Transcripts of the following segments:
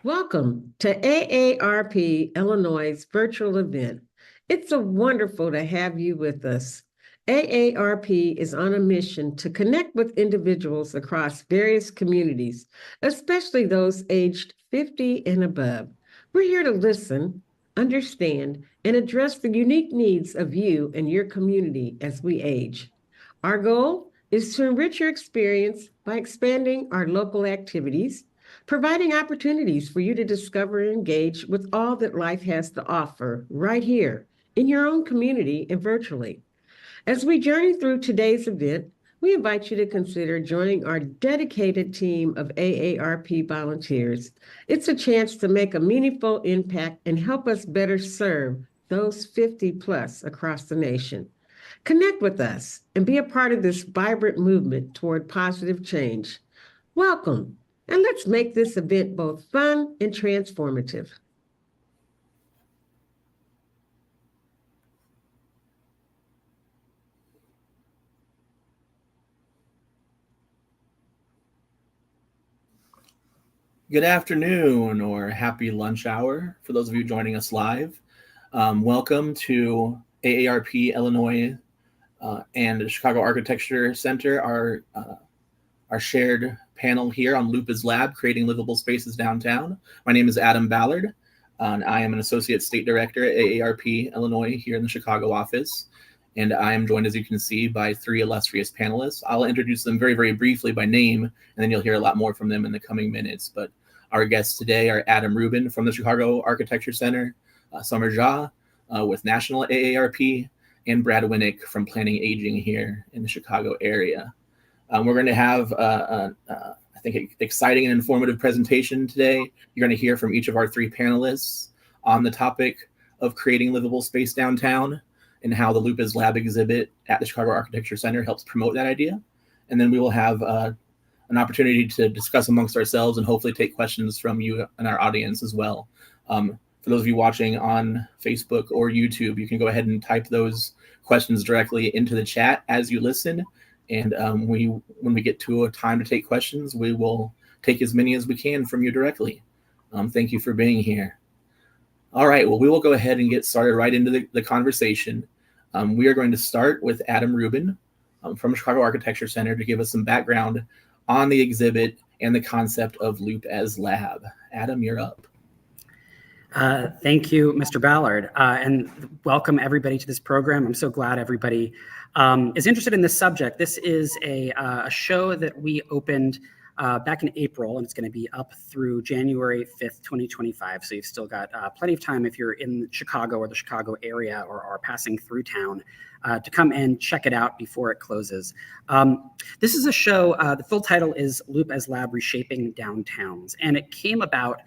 Welcome to AARP Illinois' virtual event. It's wonderful to have you with us. AARP is on a mission to connect with individuals across various communities, especially those aged 50 and above. We're here to listen, understand, and address the unique needs of you and your community as we age. Our goal is to enrich your experience by expanding our local activities, providing opportunities for you to discover and engage with all that life has to offer right here in your own community and virtually. As we journey through today's event, we invite you to consider joining our dedicated team of AARP volunteers. It's a chance to make a meaningful impact and help us better serve those 50 plus across the nation. Connect with us and be a part of this vibrant movement toward positive change. Welcome, and let's make this event both fun and transformative. Good afternoon or happy lunch hour for those of you joining us live. Welcome to AARP Illinois and the Chicago Architecture Center, our shared panel here on Lupus Lab, Creating Livable Spaces Downtown. My name is Adam Ballard, and I am an Associate State Director at AARP Illinois here in the Chicago office. And I am joined, as you can see, by three illustrious panelists. I'll introduce them very, very briefly by name, and then you'll hear a lot more from them in the coming minutes. But our guests today are Adam Rubin from the Chicago Architecture Center, Summer Jha with National AARP, and Brad Winnick from Planning Aging here in the Chicago area. We're going to have, I think, exciting and informative presentation today. You're going to hear from each of our three panelists on the topic of creating livable space downtown and how the Lupus Lab exhibit at the Chicago Architecture Center helps promote that idea. And then we will have an opportunity to discuss amongst ourselves and hopefully take questions from you and our audience as well. For those of you watching on Facebook or YouTube, you can go ahead and type those questions directly into the chat as you listen. And when we get to a time to take questions, we will take as many as we can from you directly. Thank you for being here. All right, well, we will go ahead and get started right into the conversation. We are going to start with Adam Rubin from Chicago Architecture Center to give us some background on the exhibit and the concept of Loop as Lab. Adam, you're up. Thank you, Mr. Ballard, and welcome everybody to this program. I'm so glad everybody is interested in this subject. This is a show that we opened back in April, and it's going to be up through January 5th, 2025. So you've still got plenty of time if you're in Chicago or the Chicago area or are passing through town to come and check it out before it closes. This is a show, the full title is Loop as Lab, Reshaping Downtowns. And it came about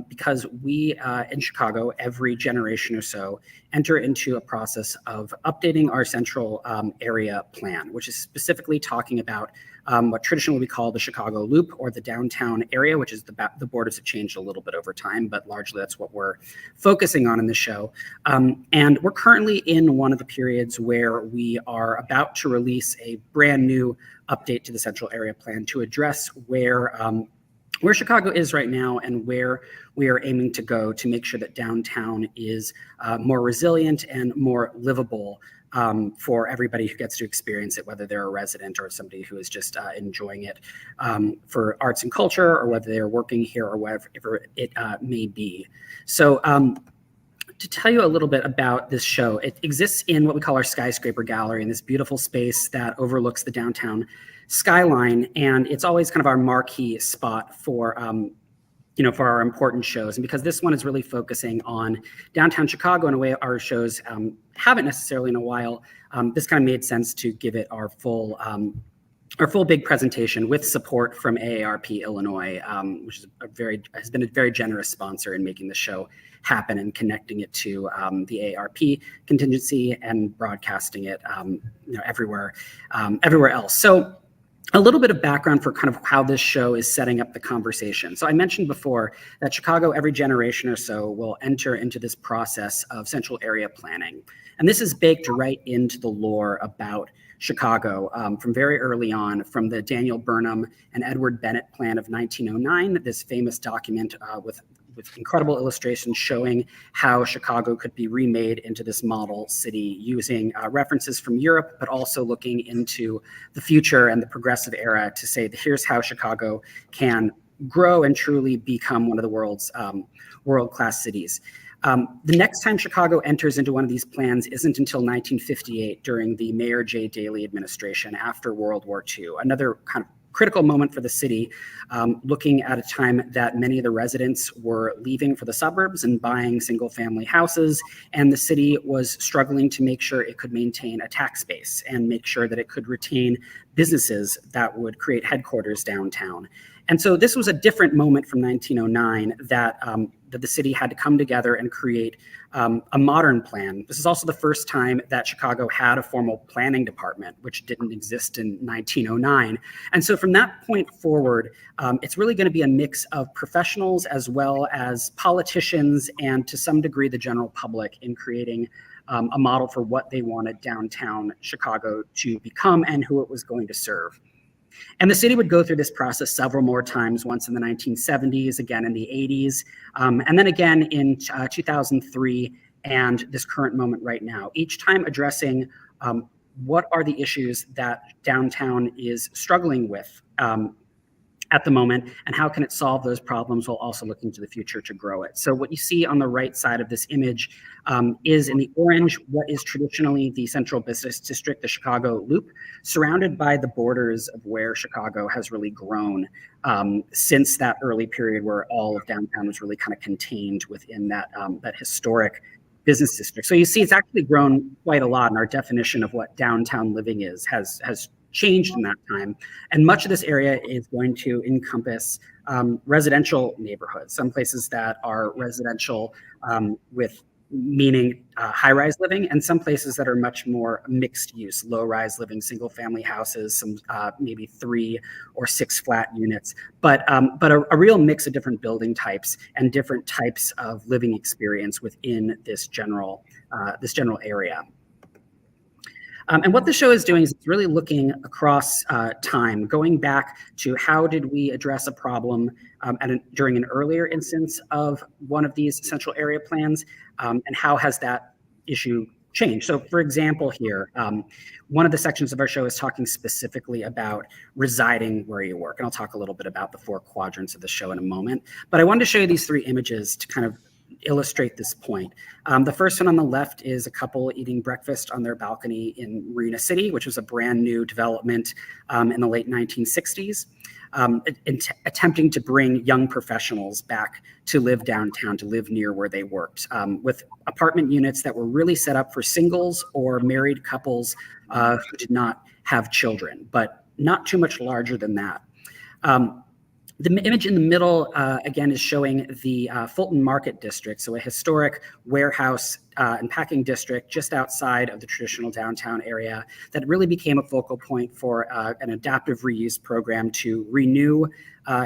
because we in Chicago, every generation or so, enter into a process of updating our central area plan, which is specifically talking about what traditionally we call the Chicago Loop or the downtown area, which is the borders have changed a little bit over time, but largely that's what we're focusing on in the show. And we're currently in one of the periods where we are about to release a brand new update to the central area plan to address where Chicago is right now and where we are aiming to go to make sure that downtown is more resilient and more livable for everybody who gets to experience it, whether they're a resident or somebody who is just enjoying it for arts and culture, or whether they're working here or whatever it may be. So to tell you a little bit about this show, it exists in what we call our skyscraper gallery, in this beautiful space that overlooks the downtown skyline, and it's always kind of our marquee spot for for our important shows. And because this one is really focusing on downtown Chicago in a way our shows haven't necessarily in a while, this kind of made sense to give it our full big presentation with support from AARP Illinois, which is has been a very generous sponsor in making the show happen and connecting it to the AARP contingency and broadcasting it everywhere else. So a little bit of background for kind of how this show is setting up the conversation. So I mentioned before that Chicago, every generation or so, will enter into this process of central area planning. And this is baked right into the lore about Chicago from very early on, from the Daniel Burnham and Edward Bennett plan of 1909, this famous document with incredible illustrations showing how Chicago could be remade into this model city using references from Europe, but also looking into the future and the progressive era to say that here's how Chicago can grow and truly become one of the world's world-class cities. The next time Chicago enters into one of these plans isn't until 1958 during the Mayor J. Daley administration after World War II, another kind of critical moment for the city, looking at a time that many of the residents were leaving for the suburbs and buying single-family houses, and the city was struggling to make sure it could maintain a tax base and make sure that it could retain businesses that would create headquarters downtown. And so this was a different moment from 1909 that the city had to come together and create a modern plan. This is also the first time that Chicago had a formal planning department, which didn't exist in 1909. And so from that point forward, it's really going to be a mix of professionals as well as politicians and to some degree the general public in creating a model for what they wanted downtown Chicago to become and who it was going to serve. And the city would go through this process several more times, once in the 1970s, again in the 80s, and then again in 2003 and this current moment right now, each time addressing what are the issues that downtown is struggling with at the moment, and how can it solve those problems while also looking to the future to grow it. So what you see on the right side of this image is in the orange what is traditionally the central business district, the Chicago Loop, surrounded by the borders of where Chicago has really grown since that early period where all of downtown was really kind of contained within that, that historic business district. So you see it's actually grown quite a lot, and our definition of what downtown living is has changed in that time. And much of this area is going to encompass residential neighborhoods, some places that are residential with meaning high-rise living, and some places that are much more mixed use, low-rise living, single-family houses, some maybe 3 or 6 flat units, but a real mix of different building types and different types of living experience within this general area. And what the show is doing is it's really looking across time, going back to how did we address a problem during an earlier instance of one of these central area plans, and how has that issue changed. So for example here, one of the sections of our show is talking specifically about residing where you work. And I'll talk a little bit about the 4 quadrants of the show in a moment. But I wanted to show you these 3 images to kind of illustrate this point. The first one on the left is a couple eating breakfast on their balcony in Marina City, which was a brand new development in the late 1960s, attempting to bring young professionals back to live downtown, to live near where they worked, with apartment units that were really set up for singles or married couples who did not have children, but not too much larger than that. The image in the middle, again, is showing the Fulton Market District, so a historic warehouse and packing district just outside of the traditional downtown area that really became a focal point for an adaptive reuse program to renew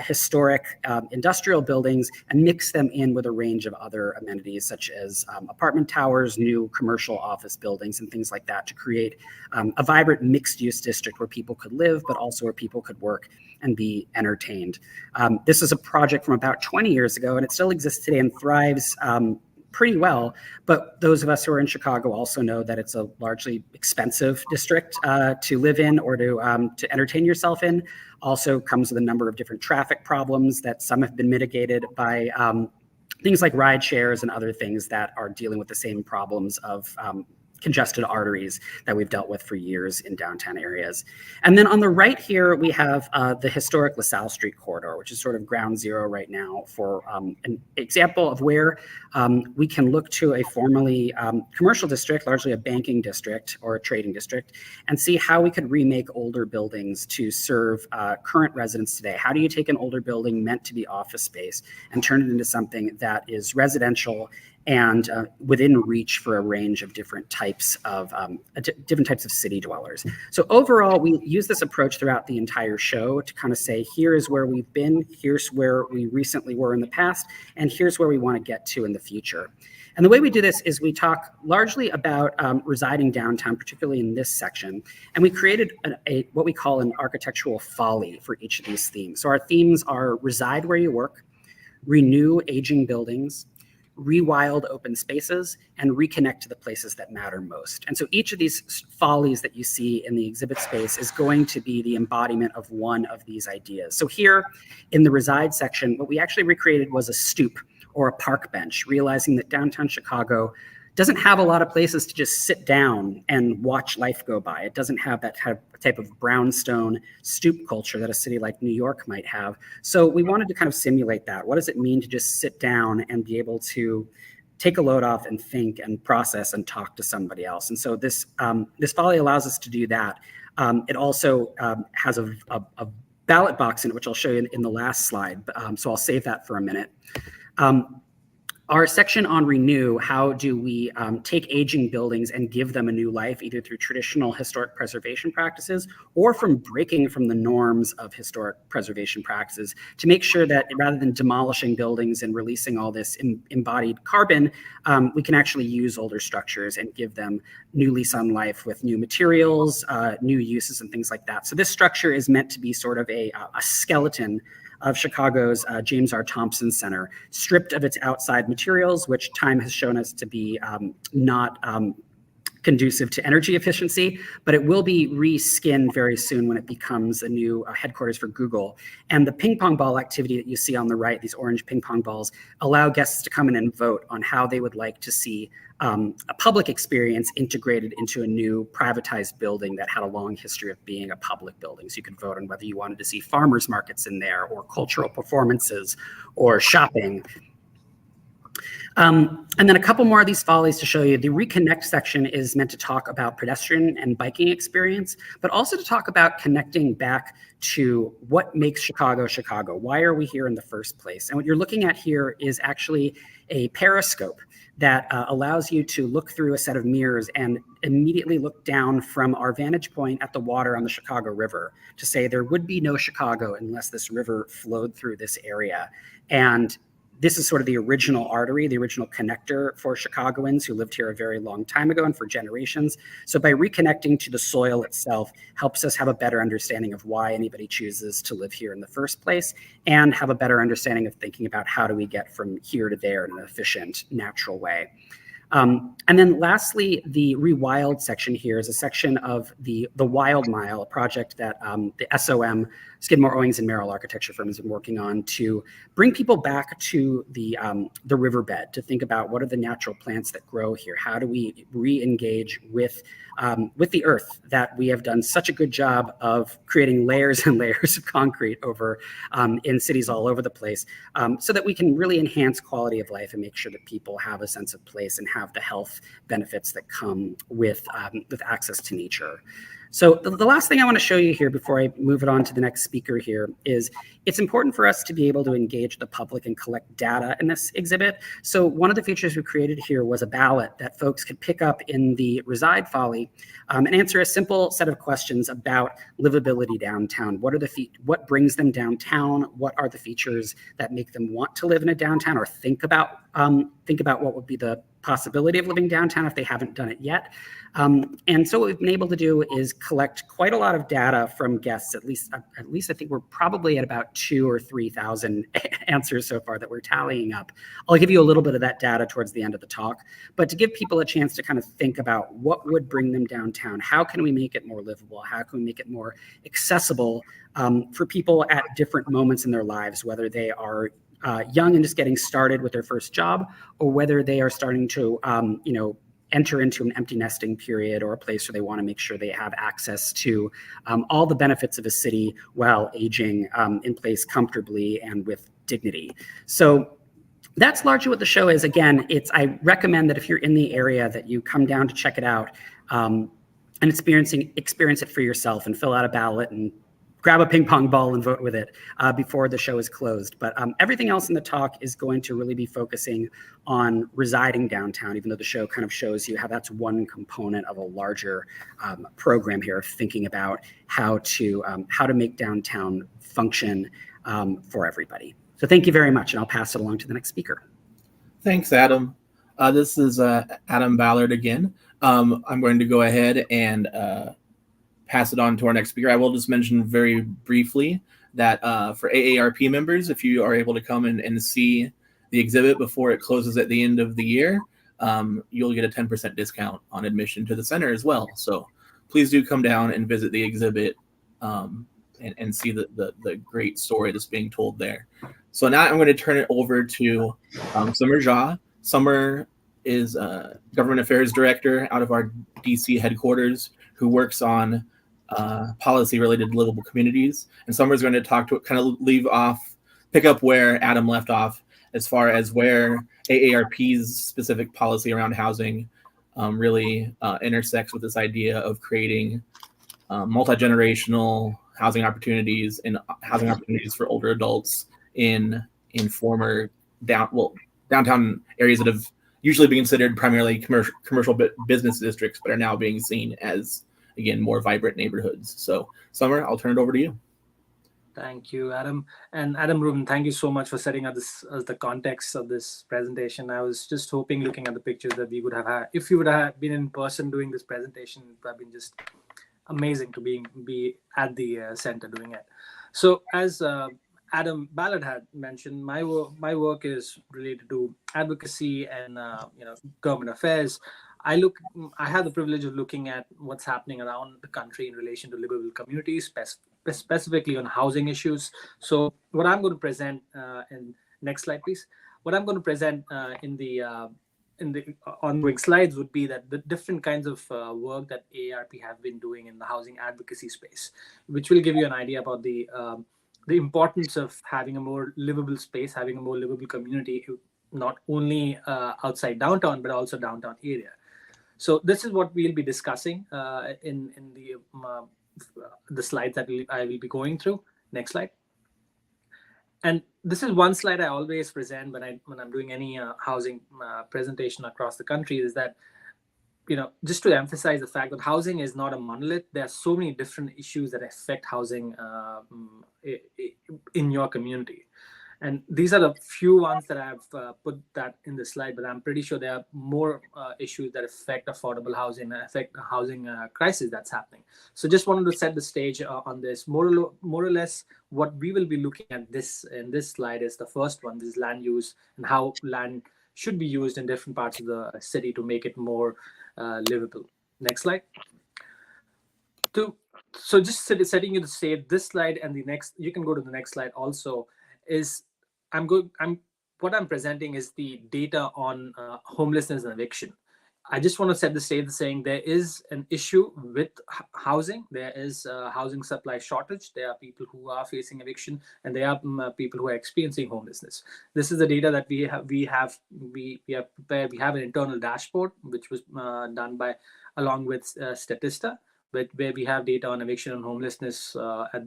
historic industrial buildings and mix them in with a range of other amenities such as apartment towers, new commercial office buildings, and things like that to create a vibrant mixed-use district where people could live, but also where people could work and be entertained. This is a project from about 20 years ago, and it still exists today and thrives pretty well. But those of us who are in Chicago also know that it's a largely expensive district to live in or to entertain yourself in. Also comes with a number of different traffic problems that some have been mitigated by things like ride shares and other things that are dealing with the same problems of congested arteries that we've dealt with for years in downtown areas. And then on the right here, we have the historic LaSalle Street corridor, which is sort of ground zero right now for an example of where we can look to a formerly commercial district, largely a banking district or a trading district, and see how we could remake older buildings to serve current residents today. How do you take an older building meant to be office space and turn it into something that is residential and within reach for a range of different types of city dwellers. So overall, we use this approach throughout the entire show to kind of say, here is where we've been, here's where we recently were in the past, and here's where we want to get to in the future. And the way we do this is we talk largely about residing downtown, particularly in this section. And we created what we call an architectural folly for each of these themes. So our themes are reside where you work, renew aging buildings, rewild open spaces, and reconnect to the places that matter most. And so each of these follies that you see in the exhibit space is going to be the embodiment of one of these ideas. So here in the reside section, what we actually recreated was a stoop or a park bench, realizing that downtown Chicago doesn't have a lot of places to just sit down and watch life go by. It doesn't have that type of brownstone stoop culture that a city like New York might have. So we wanted to kind of simulate that. What does it mean to just sit down and be able to take a load off and think and process and talk to somebody else? And so this folly allows us to do that. It also has a ballot box in it, which I'll show you in the last slide. So I'll save that for a minute. Our section on renew, how do we take aging buildings and give them a new life, either through traditional historic preservation practices or from breaking from the norms of historic preservation practices to make sure that rather than demolishing buildings and releasing all this embodied carbon, we can actually use older structures and give them new lease on life with new materials, new uses and things like that. So this structure is meant to be sort of a skeleton of Chicago's James R. Thompson Center, stripped of its outside materials, which time has shown us to be not conducive to energy efficiency, but it will be reskinned very soon when it becomes a new headquarters for Google. And the ping pong ball activity that you see on the right, these orange ping pong balls, allow guests to come in and vote on how they would like to see a public experience integrated into a new privatized building that had a long history of being a public building. So you could vote on whether you wanted to see farmers markets in there or cultural performances or shopping. And then a couple more of these follies to show you. The reconnect section is meant to talk about pedestrian and biking experience, but also to talk about connecting back to what makes Chicago, Chicago. Why are we here in the first place? And what you're looking at here is actually a periscope that allows you to look through a set of mirrors and immediately look down from our vantage point at the water on the Chicago River to say there would be no Chicago unless this river flowed through this area. And this is sort of the original artery, the original connector for Chicagoans who lived here a very long time ago and for generations. So by reconnecting to the soil itself helps us have a better understanding of why anybody chooses to live here in the first place and have a better understanding of thinking about how do we get from here to there in an efficient, natural way. And then lastly, the Rewild section here is a section of the Wild Mile, a project that the SOM, Skidmore, Owings, and Merrill architecture firm has been working on to bring people back to the riverbed, to think about what are the natural plants that grow here? How do we re-engage with the earth that we have done such a good job of creating layers and layers of concrete over in cities all over the place, so that we can really enhance quality of life and make sure that people have a sense of place and have the health benefits that come with access to nature. So the last thing I want to show you here before I move it on to the next speaker here is it's important for us to be able to engage the public and collect data in this exhibit. So one of the features we created here was a ballot that folks could pick up in the Reside Folly and answer a simple set of questions about livability downtown. What brings them downtown? What are the features that make them want to live in a downtown or think about what would be the possibility of living downtown if they haven't done it yet. And so what we've been able to do is collect quite a lot of data from guests. At least I think we're probably at about 2,000 or 3,000 answers so far that we're tallying up. I'll give you a little bit of that data towards the end of the talk, but to give people a chance to kind of think about what would bring them downtown. How can we make it more livable? How can we make it more accessible for people at different moments in their lives, whether they are young and just getting started with their first job, or whether they are starting to, enter into an empty nesting period or a place where they want to make sure they have access to all the benefits of a city while aging in place comfortably and with dignity. So that's largely what the show is. Again, I recommend that if you're in the area that you come down to check it out and experience it for yourself and fill out a ballot and grab a ping pong ball and vote with it before the show is closed. But everything else in the talk is going to really be focusing on residing downtown, even though the show kind of shows you how that's one component of a larger program here of thinking about how to make downtown function for everybody. So thank you very much, and I'll pass it along to the next speaker. Thanks, Adam. This is Adam Ballard again. I'm going to go ahead and pass it on to our next speaker. I will just mention very briefly that for AARP members, if you are able to come and see the exhibit before it closes at the end of the year, you'll get a 10% discount on admission to the center as well. So please do come down and visit the exhibit and see the great story that's being told there. So now I'm going to turn it over to Summer Jha. Summer is Government Affairs Director out of our DC headquarters who works on policy related to livable communities. And Summer is going to pick up where Adam left off as far as where AARP's specific policy around housing really intersects with this idea of creating multi-generational housing opportunities and housing opportunities for older adults in former downtown areas that have usually been considered primarily commercial business districts, but are now being seen as, again, more vibrant neighborhoods. So Summer, I'll turn it over to you. Thank you, Adam. And Adam Rubin, thank you so much for setting up this as the context of this presentation. I was just hoping, looking at the pictures, that we would have had, if you would have been in person doing this presentation, it would have been just amazing to be at the center doing it. So as Adam Ballard had mentioned, my work is related to advocacy and government affairs. I have the privilege of looking at what's happening around the country in relation to livable communities, specifically on housing issues. So what I'm going to present in next slide, please. What I'm going to present in the ongoing slides would be that the different kinds of work that AARP have been doing in the housing advocacy space, which will give you an idea about the importance of having a more livable space, having a more livable community, not only outside downtown, but also downtown area. So this is what we'll be discussing in the slides that I will be going through. Next slide. And this is one slide I always present when I'm doing any housing presentation across the country, is that, just to emphasize the fact that housing is not a monolith. There are so many different issues that affect housing in your community. And these are the few ones that I've put that in the slide, but I'm pretty sure there are more issues that affect affordable housing and affect the housing crisis that's happening. So just wanted to set the stage on this. More or less, what we will be looking at in this slide is the first one, this is land use and how land should be used in different parts of the city to make it more livable. Next slide. So just setting you to say this slide and the next, you can go to the next slide also, is what I'm presenting is the data on homelessness and eviction. I just want to set the stage saying there is an issue with housing. There is a housing supply shortage. There are people who are facing eviction, and there are people who are experiencing homelessness. This is the data that we have prepared. We have an internal dashboard which was done along with Statista, where we have data on eviction and homelessness at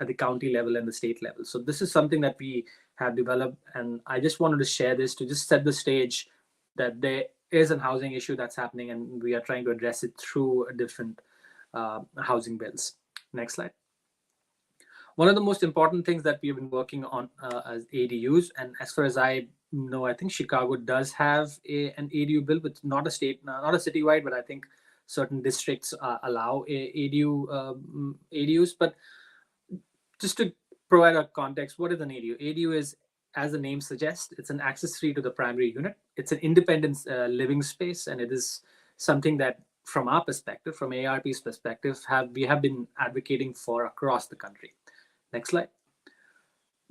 the county level and the state level. So this is something that we have developed, and I just wanted to share this to just set the stage that there is a housing issue that's happening, and we are trying to address it through different housing bills. Next slide. One of the most important things that we've been working on as ADUs, and as far as I know, I think Chicago does have an ADU bill, but not a citywide, but I think certain districts allow ADUs. But just to provide a context, what is an ADU? ADU is, as the name suggests, it's an accessory to the primary unit. It's an independent living space, and it is something that, from our perspective, from AARP's perspective, we have been advocating for across the country. Next slide.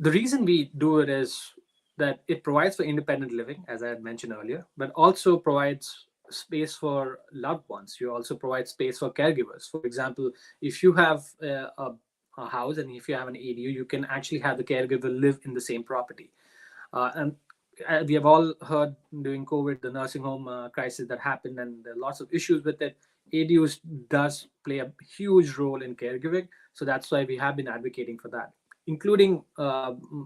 The reason we do it is that it provides for independent living, as I had mentioned earlier, but also provides space for loved ones. You also provide space for caregivers. For example, if you have a house and if you have an ADU, you can actually have the caregiver live in the same property. And we have all heard during COVID, the nursing home crisis that happened, and there are lots of issues with it. ADUs does play a huge role in caregiving. So that's why we have been advocating for that, including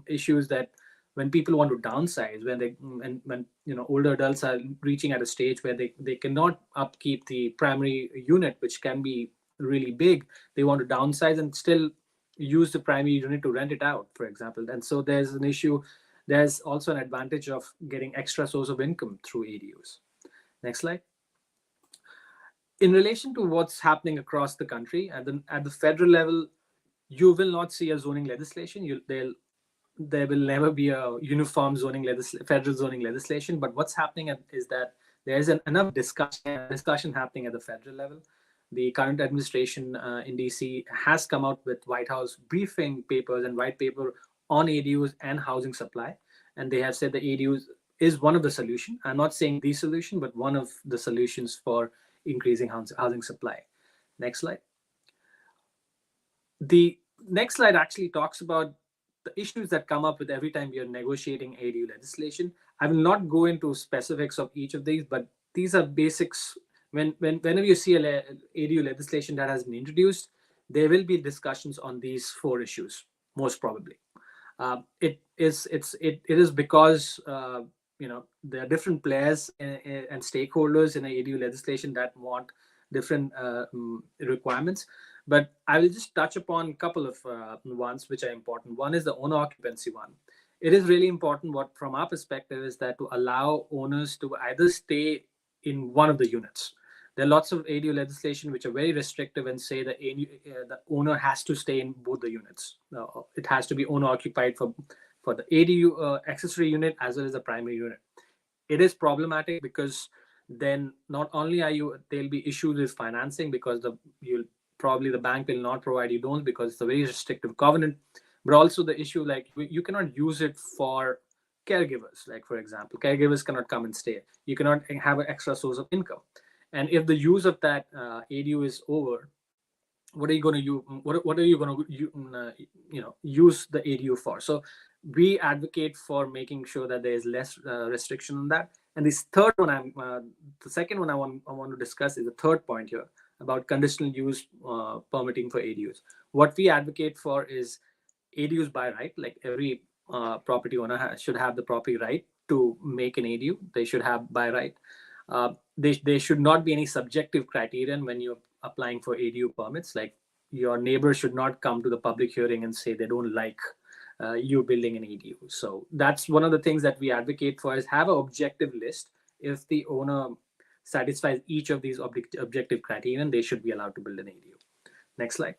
issues that when people want to downsize, when older adults are reaching at a stage where they cannot upkeep the primary unit, which can be really big, they want to downsize and still use the primary unit to rent it out, for example. And so there's an issue. There's also an advantage of getting extra source of income through ADUs. Next slide. In relation to what's happening across the country, at the federal level, you will not see a zoning legislation. There will never be a uniform federal zoning legislation. But what's happening is that there is enough discussion happening at the federal level. The current administration in DC has come out with White House briefing papers and white paper on ADUs and housing supply. And they have said the ADUs is one of the solutions. I'm not saying the solution, but one of the solutions for increasing housing supply. Next slide. The next slide actually talks about the issues that come up with every time we are negotiating ADU legislation. I will not go into specifics of each of these, but these are basics. Whenever you see a ADU legislation that has been introduced, there will be discussions on these 4 issues, most probably. It is because there are different players and stakeholders in ADU legislation that want different requirements. But I will just touch upon a couple of ones which are important. One is the owner occupancy one. It is really important, from our perspective, is that to allow owners to either stay in one of the units. There are lots of ADU legislation which are very restrictive and say that the owner has to stay in both the units. It has to be owner occupied for the ADU accessory unit as well as the primary unit. It is problematic because then not only there'll be issues with financing because the bank will not provide you loans because it's a very restrictive covenant, but also the issue like you cannot use it for caregivers. Like, for example, caregivers cannot come and stay. You cannot have an extra source of income. And if the use of that ADU is over, what are you going to use? What are you going to use the ADU for? So we advocate for making sure that there is less restriction on that. And this third one, the second one I want to discuss is the third point here about conditional use permitting for ADUs. What we advocate for is ADUs by right. Like every property owner should have the property right to make an ADU. They should have by right. There should not be any subjective criterion when you're applying for ADU permits. Like your neighbor should not come to the public hearing and say they don't like you building an ADU. So that's one of the things that we advocate for, is have an objective list. If the owner satisfies each of these objective criterion, they should be allowed to build an ADU. Next slide.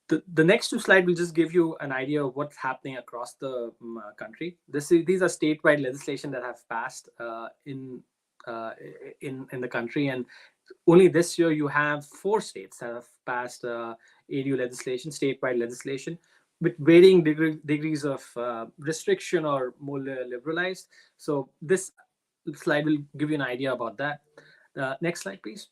The next 2 slides will just give you an idea of what's happening across the country. These are statewide legislation that have passed in the country, and only this year you have 4 states that have passed ADU legislation, statewide legislation, with varying degrees of restriction or more liberalized. So this slide will give you an idea about that. Next slide, please.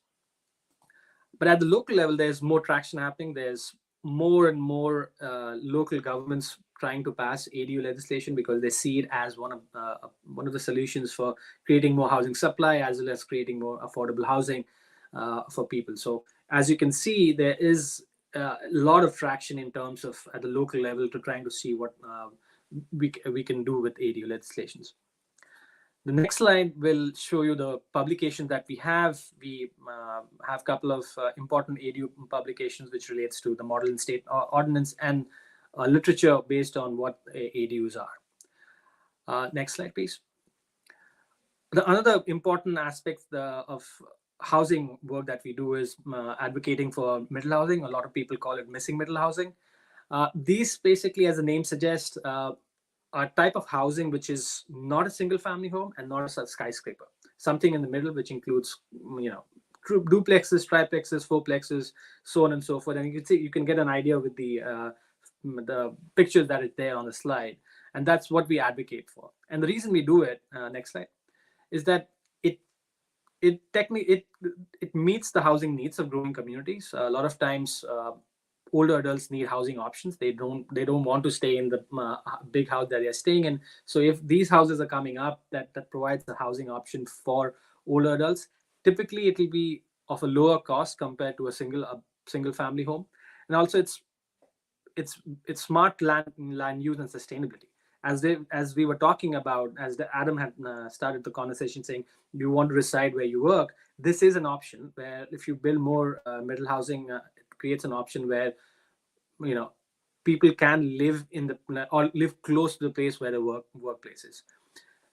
But at the local level, there's more traction happening. There's more and more local governments trying to pass ADU legislation because they see it as one of the solutions for creating more housing supply as well as creating more affordable housing for people. So as you can see, there is a lot of traction in terms of at the local level to trying to see what we can do with ADU legislations. The next slide will show you the publications that we have. We have a couple of important ADU publications which relates to the model and state ordinance and literature based on what ADUs are. Next slide, please. Another important aspect of housing work that we do is advocating for middle housing. A lot of people call it missing middle housing. These basically, as the name suggests, a type of housing which is not a single family home and not a skyscraper, something in the middle which includes duplexes, triplexes, fourplexes, so on and so forth. And you can get an idea with the pictures that is there on the slide, and that's what we advocate for. And the reason we do it, next slide, is that it meets the housing needs of growing communities. A lot of times older adults need housing options. They don't want to stay in the big house that they're staying in. So if these houses are coming up that provides the housing option for older adults, typically it will be of a lower cost compared to a single family home. And also it's smart land use and sustainability. As we were talking about, as Adam had started the conversation saying, you want to reside where you work. This is an option where if you build more middle housing, it creates an option where people can live or live close to the place where the workplace is.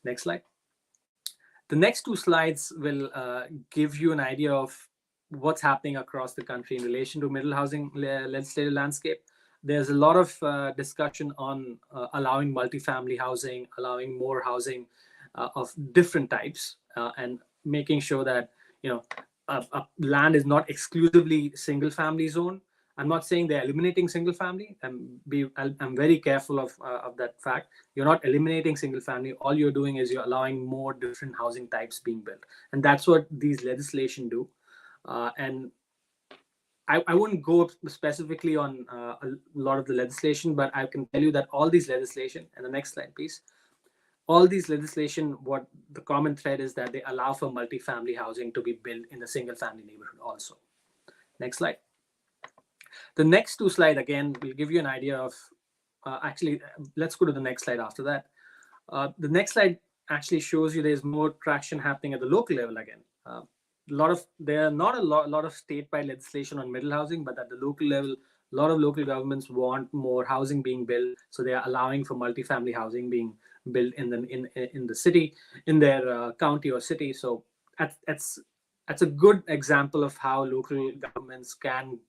Next slide. The next two slides will give you an idea of what's happening across the country in relation to middle housing legislative landscape. There's a lot of discussion on allowing multifamily housing, allowing more housing of different types, and making sure that land is not exclusively single family zone. I'm not saying they're eliminating single family. I'm very careful of that fact. You're not eliminating single family. All you're doing is you're allowing more different housing types being built, and that's what these legislation do. And I wouldn't go specifically on a lot of the legislation, but I can tell you that all these legislation, and the next slide, please. All these legislation, what the common thread is that they allow for multifamily housing to be built in the single family neighborhood also. Next slide. The next two slides, again, will give you an idea of, actually, let's go to the next slide after that. The next slide actually shows you there's more traction happening at the local level again. There are not a lot of statewide legislation on middle housing, but at the local level, a lot of local governments want more housing being built, so they are allowing for multifamily housing being built in the city, in their county or city. So that's a good example of how local governments can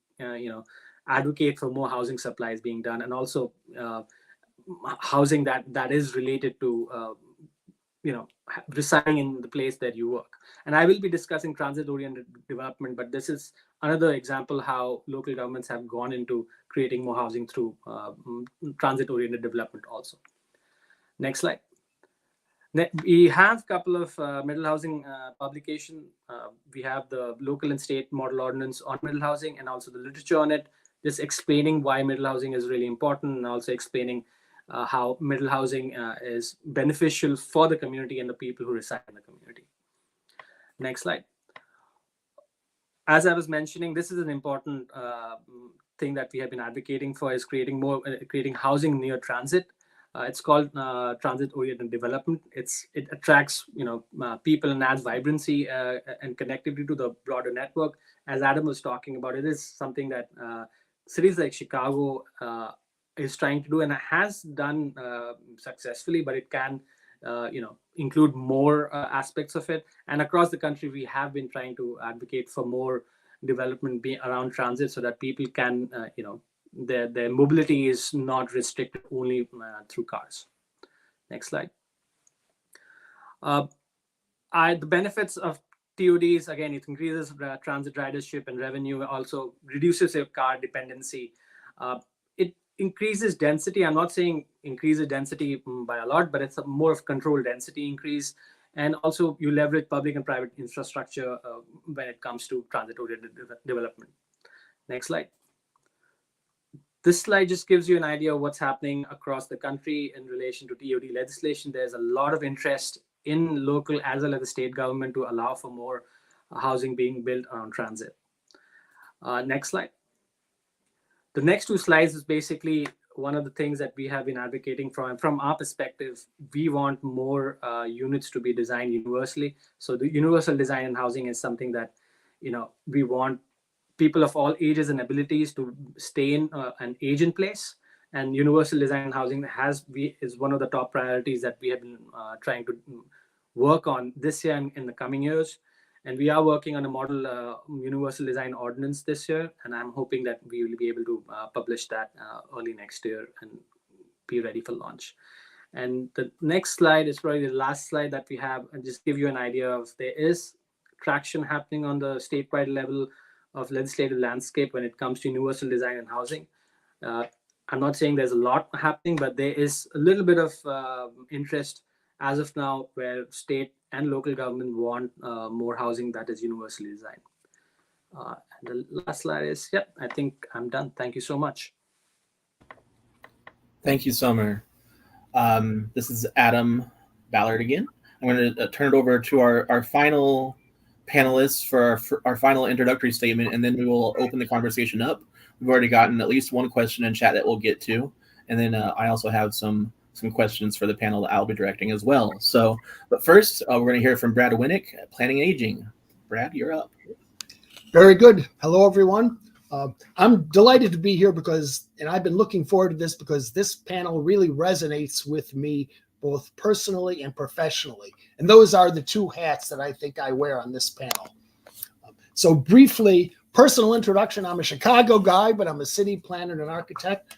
advocate for more housing supplies being done, and also housing that is related to residing in the place that you work. And I will be discussing transit-oriented development, but this is another example how local governments have gone into creating more housing through transit-oriented development also. Next slide. We have a couple of middle housing publication. We have the local and state model ordinance on middle housing, and also the literature on it, just explaining why middle housing is really important, and also explaining how middle housing is beneficial for the community and the people who reside in the community. Next slide. As I was mentioning, this is an important thing that we have been advocating for, is creating housing near transit. It's called transit-oriented development. It attracts people and adds vibrancy and connectivity to the broader network. As Adam was talking about, it is something that cities like Chicago is trying to do and has done successfully, but it can include more aspects of it. And across the country, we have been trying to advocate for more development around transit, so that people can their mobility is not restricted only through cars. Next slide. The benefits of TODs, again, it increases transit ridership and revenue, also reduces your car dependency. It increases density. I'm not saying increases density by a lot, but it's a more of controlled density increase. And also you leverage public and private infrastructure when it comes to transit-oriented development. Next slide. This slide just gives you an idea of what's happening across the country in relation to TOD legislation. There's a lot of interest in local as well as the state government to allow for more housing being built around transit. Next slide. The next two slides is basically one of the things that we have been advocating from our perspective. We want more units to be designed universally. So the universal design in housing is something that we want people of all ages and abilities to stay in and age in place. And universal design housing is one of the top priorities that we have been trying to work on this year and in the coming years. And we are working on a model universal design ordinance this year, and I'm hoping that we will be able to publish that early next year and be ready for launch. And the next slide is probably the last slide that we have, and just give you an idea of there is traction happening on the statewide level of legislative landscape when it comes to universal design and housing. I'm not saying there's a lot happening, but there is a little bit of interest as of now where state and local government want more housing that is universally designed. And the last slide is, I think I'm done. Thank you so much. Thank you, Somer. This is Adam Ballard again. I'm going to turn it over to our final panelists for our final introductory statement, and then we will open the conversation up. We've already gotten at least one question in chat that we'll get to, and then I also have some questions for the panel that I'll be directing as well. So, but first, we're going to hear from Brad Winnick, Planning and Aging. Brad, you're up. Very good. Hello, everyone. I'm delighted to be here and I've been looking forward to this because this panel really resonates with me both personally and professionally. And those are the two hats that I think I wear on this panel. So briefly, personal introduction. I'm a Chicago guy, but I'm a city planner and architect.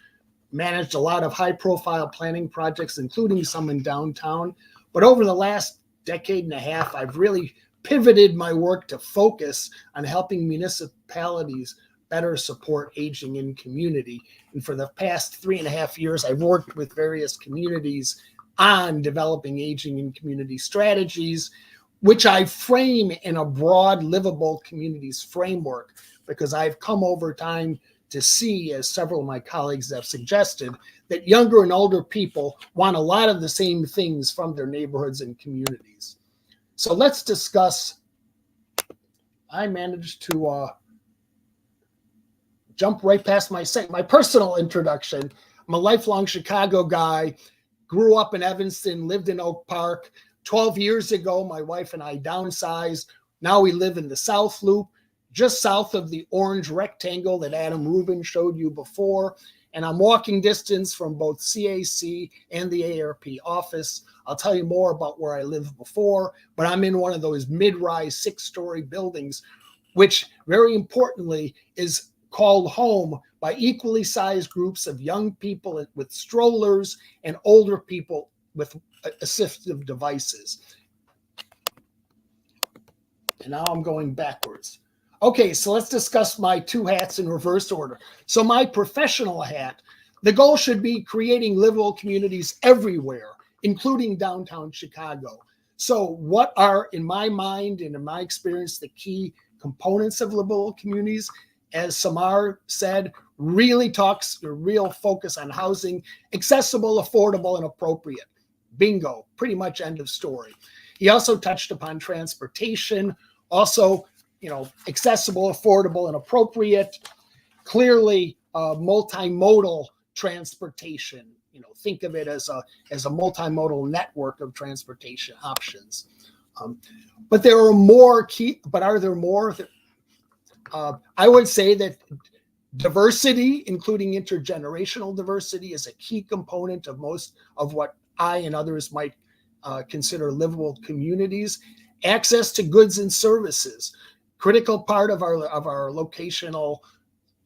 Managed a lot of high-profile planning projects, including some in downtown. But over the last decade and a half, I've really pivoted my work to focus on helping municipalities better support aging in community. And for the past 3.5 years, I've worked with various communities on developing aging in community strategies, which I frame in a broad livable communities framework, because I've come over time to see, as several of my colleagues have suggested, that younger and older people want a lot of the same things from their neighborhoods and communities. So let's discuss. I managed to jump right past my personal introduction. I'm a lifelong Chicago guy, grew up in Evanston, lived in Oak Park. 12 years ago, my wife and I downsized. Now we live in the South Loop, just south of the orange rectangle that Adam Rubin showed you before. And I'm walking distance from both CAC and the AARP office. I'll tell you more about where I lived before, but I'm in one of those mid-rise 6-story buildings, which very importantly is called home by equally sized groups of young people with strollers and older people with assistive devices. And now I'm going backwards. Okay, so let's discuss my two hats in reverse order. So my professional hat, the goal should be creating livable communities everywhere, including downtown Chicago. So what are, in my mind and in my experience, the key components of livable communities? As Samar said, really talks a real focus on housing, accessible, affordable, and appropriate. Bingo, pretty much end of story. He also touched upon transportation, also, accessible, affordable, and appropriate. Clearly, multimodal transportation. Think of it as a multimodal network of transportation options. But there are more key. But are there more? I would say that diversity, including intergenerational diversity, is a key component of most of what I and others might consider livable communities. Access to goods and services, critical part of our locational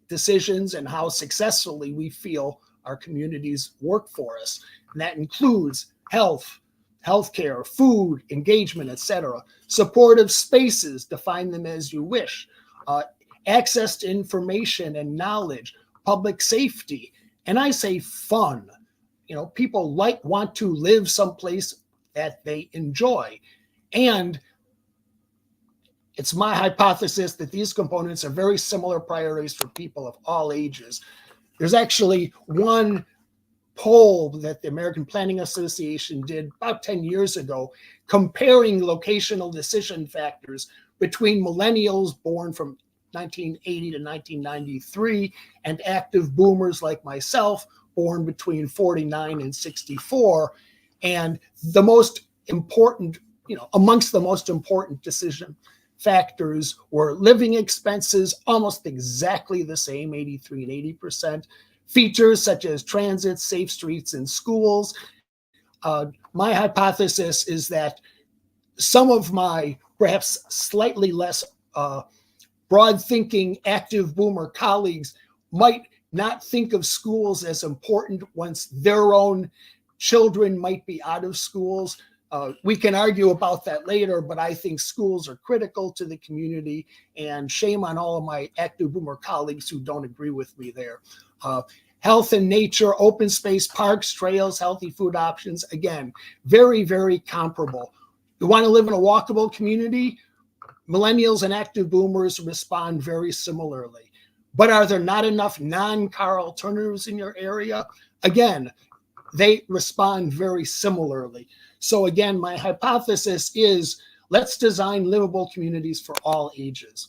decisions and how successfully we feel our communities work for us. And that includes healthcare, food, engagement, etc. Supportive spaces, define them as you wish. Access to information and knowledge, public safety, and I say fun. People want to live someplace that they enjoy. And it's my hypothesis that these components are very similar priorities for people of all ages. There's actually one poll that the American Planning Association did about 10 years ago, comparing locational decision factors between millennials born from 1980 to 1993 and active boomers like myself, born between 49 and 64. And the most important, amongst the most important decision factors were living expenses, almost exactly the same, 83 and 80%. Features such as transit, safe streets, and schools. My hypothesis is that some of my perhaps slightly less broad-thinking active boomer colleagues might not think of schools as important once their own children might be out of schools. We can argue about that later, but I think schools are critical to the community, and shame on all of my active boomer colleagues who don't agree with me there. Health and nature, open space, parks, trails, healthy food options. Again, very, very comparable. You want to live in a walkable community? Millennials and active boomers respond very similarly. But are there not enough non-car alternatives in your area? Again, they respond very similarly. So again, my hypothesis is Let's design livable communities for all ages.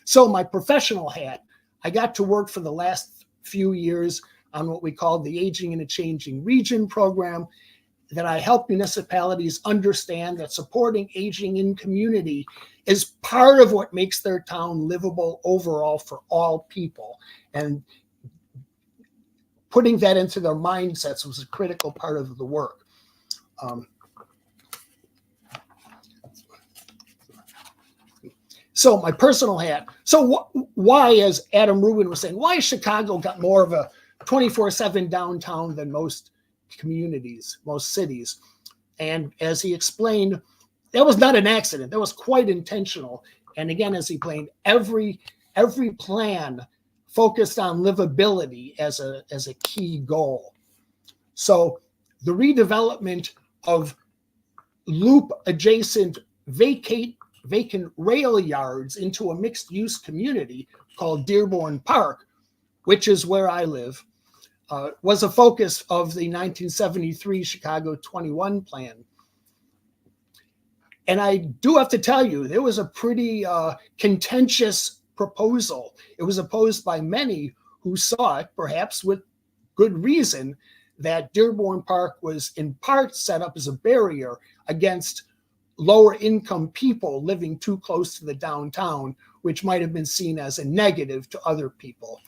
So my professional hat, I got to work for the last few years on what we call the Aging in a Changing Region program, that I help municipalities understand that supporting aging in community is part of what makes their town livable overall for all people. And putting that into their mindsets was a critical part of the work. So my personal hat. So why, as Adam Rubin was saying, why has Chicago got more of a 24/7 downtown than most communities, most cities? And as he explained, that was not an accident. That was quite intentional. And again, as he explained, every plan focused on livability as a key goal. So the redevelopment of loop adjacent vacant rail yards into a mixed use community called Dearborn Park, which is where I live, was a focus of the 1973 Chicago 21 plan. And I do have to tell you, there was a pretty contentious proposal. It was opposed by many who saw it, perhaps with good reason, that Dearborn Park was in part set up as a barrier against lower income people living too close to the downtown, which might have been seen as a negative to other people.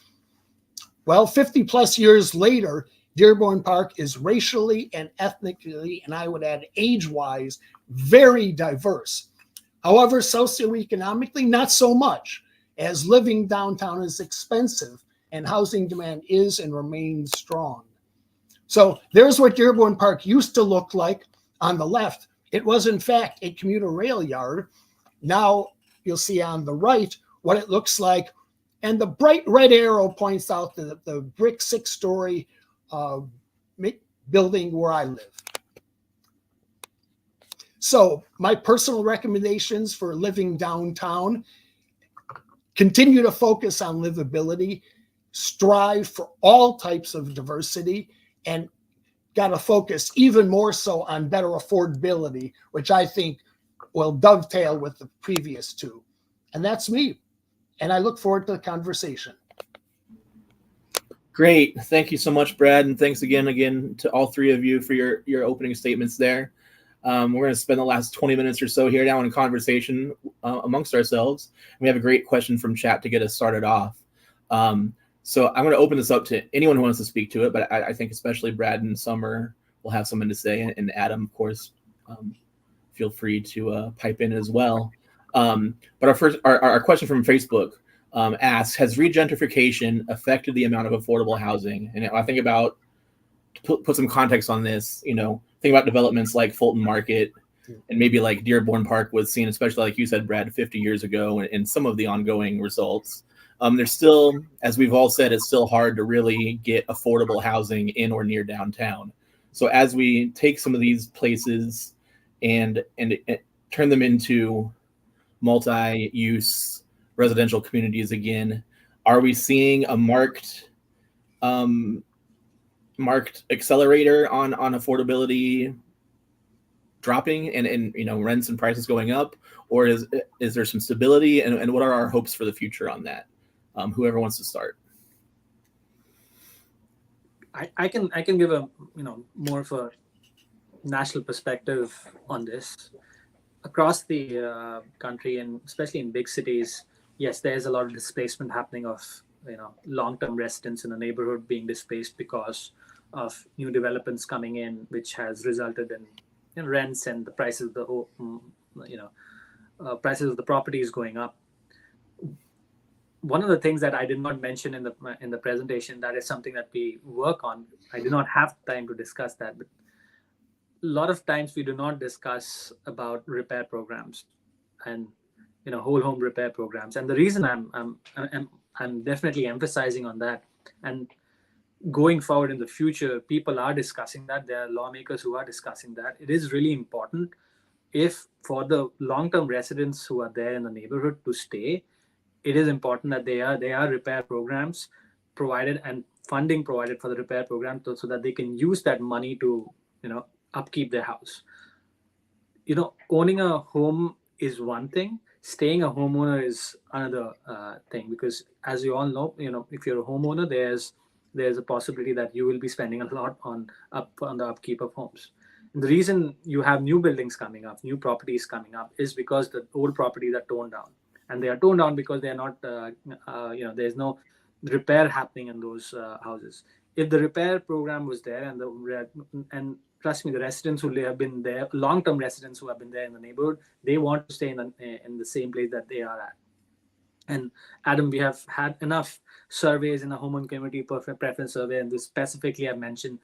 Well, 50 plus years later, Dearborn Park is racially and ethnically, and I would add age-wise, very diverse. However, socioeconomically, not so much, as living downtown is expensive and housing demand is and remains strong. So there's what Dearborn Park used to look like on the left. It was, in fact, a commuter rail yard. Now you'll see on the right what it looks like. And the bright red arrow points out the brick 6-story building where I live. So my personal recommendations for living downtown: continue to focus on livability, strive for all types of diversity, and got to focus even more so on better affordability, which I think will dovetail with the previous two. And that's me. And I look forward to the conversation. Great. Thank you so much, Brad. And thanks again to all three of you for your opening statements there. We're going to spend the last 20 minutes or so here now in conversation amongst ourselves. We have a great question from chat to get us started off. So I'm going to open this up to anyone who wants to speak to it, but I think especially Brad and Summer will have something to say, and Adam, of course, feel free to pipe in as well. But our question from Facebook asks, has regentrification affected the amount of affordable housing? And I think about, to put some context on this, think about developments like Fulton Market and maybe like Dearborn Park was seen, especially like you said, Brad, 50 years ago, and some of the ongoing results. There's still, as we've all said, it's still hard to really get affordable housing in or near downtown. So as we take some of these places and turn them into multi-use residential communities again, are we seeing a marked accelerator on affordability dropping and rents and prices going up, or is there some stability, and what are our hopes for the future on that? Whoever wants to start. I can give a more of a national perspective on this. Across the country, and especially in big cities, yes, there's a lot of displacement happening of long-term residents in a neighborhood being displaced because of new developments coming in, which has resulted in rents and the prices of prices of the properties going up. One of the things that I did not mention in the presentation, that is something that we work on. I did not have time to discuss that, but a lot of times we do not discuss about repair programs and whole home repair programs. And the reason I'm definitely emphasizing on that, and going forward in the future, people are discussing that. There are lawmakers who are discussing that. It is really important, if for the long-term residents who are there in the neighborhood to stay, it is important that there are repair programs provided and funding provided for the repair program so that they can use that money to upkeep their house. Owning a home is one thing. Staying a homeowner is another thing, because as you all know, if you're a homeowner, there's a possibility that you will be spending a lot on the upkeep of homes. And the reason you have new buildings coming up, new properties coming up, is because the old properties are torn down, and they are torn down because they are not, there's no repair happening in those houses. If the repair program was there, and trust me, the residents who have been there, long-term residents who have been there in the neighborhood, they want to stay in the same place that they are at. And Adam, we have had enough surveys in the homeowner community preference survey, and this specifically have mentioned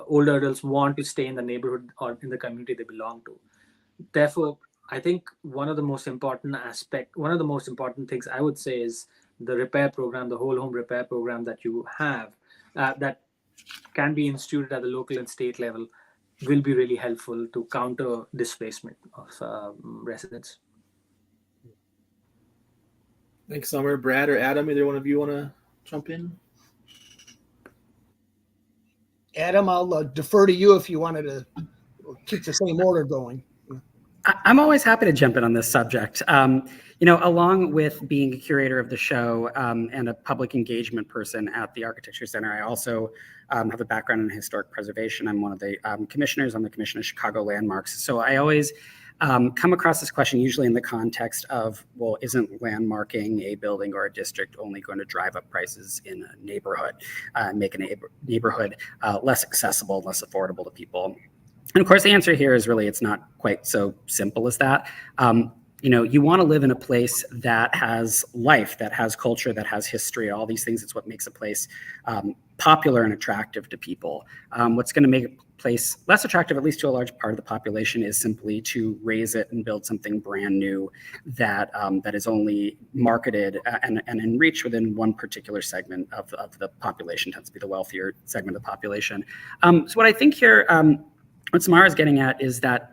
older adults want to stay in the neighborhood or in the community they belong to. Therefore, I think one of the most important things I would say is the repair program, the whole home repair program that you have, that can be instituted at the local and state level, will be really helpful to counter displacement of residents. Thanks, Summer. Brad or Adam, either one of you want to jump in? Adam, I'll defer to you if you wanted to keep the same order going. I'm always happy to jump in on this subject. Along with being a curator of the show and a public engagement person at the Architecture Center, I also have a background in historic preservation. I'm one of the commissioners. I'm the commissioner of Chicago Landmarks. So I always come across this question usually in the context of, well, isn't landmarking a building or a district only going to drive up prices in a neighborhood, make a neighborhood less accessible, less affordable to people? And of course, the answer here is really, it's not quite so simple as that. You want to live in a place that has life, that has culture, that has history, all these things. It's what makes a place popular and attractive to people. What's going to make a place less attractive, at least to a large part of the population, is simply to raise it and build something brand new that is only marketed and in reach within one particular segment of the population. Tends to be the wealthier segment of the population. So what I think here, what Samara is getting at is that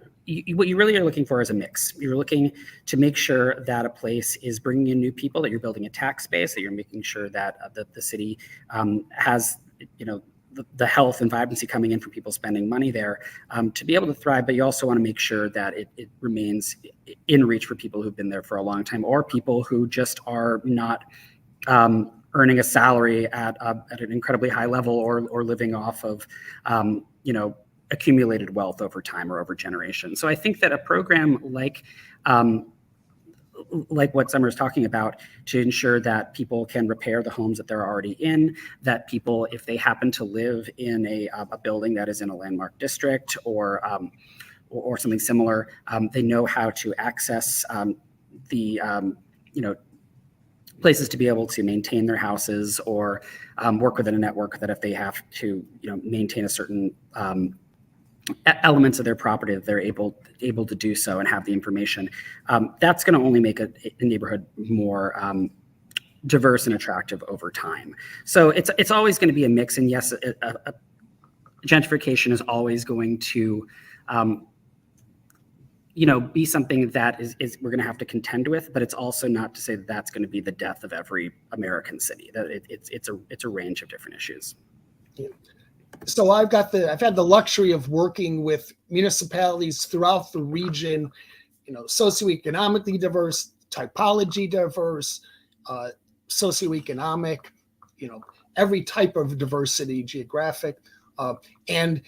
what you really are looking for is a mix. You're looking to make sure that a place is bringing in new people, that you're building a tax base, that you're making sure that the city has, the health and vibrancy coming in from people spending money there to be able to thrive. But you also want to make sure that it remains in reach for people who've been there for a long time, or people who just are not earning a salary at an incredibly high level, or living off of, accumulated wealth over time or over generations. So I think that a program like what Summer is talking about, to ensure that people can repair the homes that they're already in, that people, if they happen to live in a building that is in a landmark district or something similar, they know how to access the places to be able to maintain their houses, or work within a network that if they have to maintain a certain elements of their property, that they're able to do so and have the information. That's going to only make a neighborhood more diverse and attractive over time. So it's always going to be a mix. And yes, gentrification is always going to be something that is we're going to have to contend with. But it's also not to say that that's going to be the death of every American city. That it's a range of different issues. Yeah. So I've had the luxury of working with municipalities throughout the region, socioeconomically diverse, typology diverse, socioeconomic, every type of diversity, geographic, and